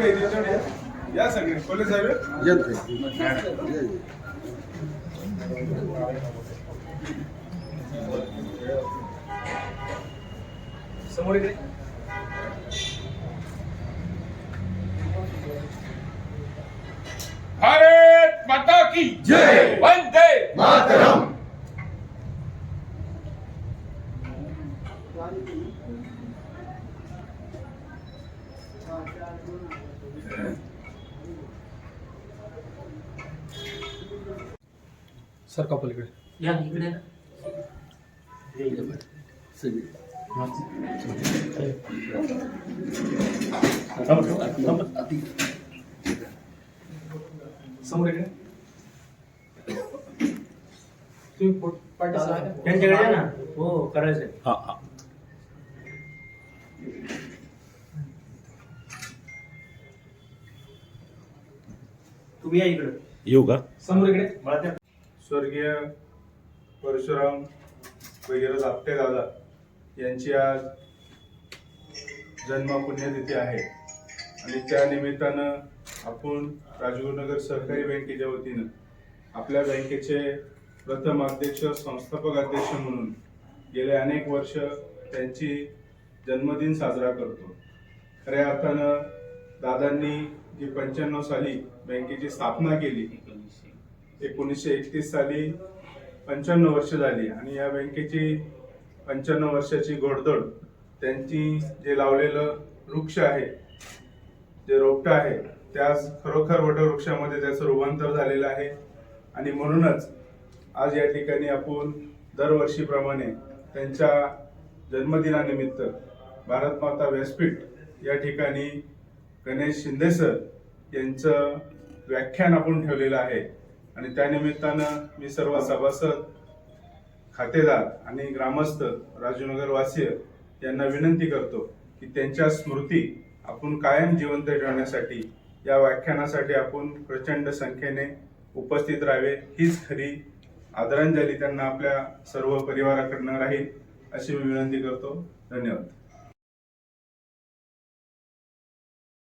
या सगळे कोल्हे साहेब समोर इकडे भारत माता की जय, वंदे मातरम। सर का पलीकडे या इकडे समोर इकडे तुम्ही त्यांच्याकडे या ना. हो करायचंय. तुम्ही या इकडे. येऊ का? समोर इकडे मला त्या स्वर्गीय परशुराम वगैरे आपटे दादा यांची आज जन्म पुण्यतिथी आहे आणि त्या निमित्तानं आपण राजगुरुनगर सहकारी बँकेच्या वतीनं आपल्या बँकेचे प्रथम अध्यक्ष संस्थापक अध्यक्ष म्हणून गेले अनेक वर्ष त्यांची जन्मदिन साजरा करतो। खऱ्या अर्थानं दादांनी जी 95 साली बँकेची स्थापना केली, 1931 साली 95 वर्ष झाली आणि या बँकेची 95 वर्षाची घोडदौड त्यांची जे लावलेलं वृक्ष आहे, जे रोपटं आहे, त्या खरोखर वटवृक्षामध्ये त्याचं रूपांतर झालेलं आहे आणि म्हणूनच आज या ठिकाणी आपण दरवर्षीप्रमाणे त्यांच्या जन्मदिनानिमित्त भारत माता व्यासपीठ या ठिकाणी गणेश शिंदे सर यांचं व्याख्यान आपण ठेवलेलं आहे आणि त्यानिमित्तानं मी सर्व सभासद, खातेदार आणि ग्रामस्थ राजूनगर वासीय यांना विनंती करतो की त्यांच्या स्मृती आपण कायम जिवंत ठेवण्यासाठी या व्याख्यानासाठी आपण प्रचंड संख्येने उपस्थित राहावे, हीच खरी आदरांजली त्यांना आपल्या सर्व परिवाराकडनं राहील अशी मी विनंती करतो। धन्यवाद।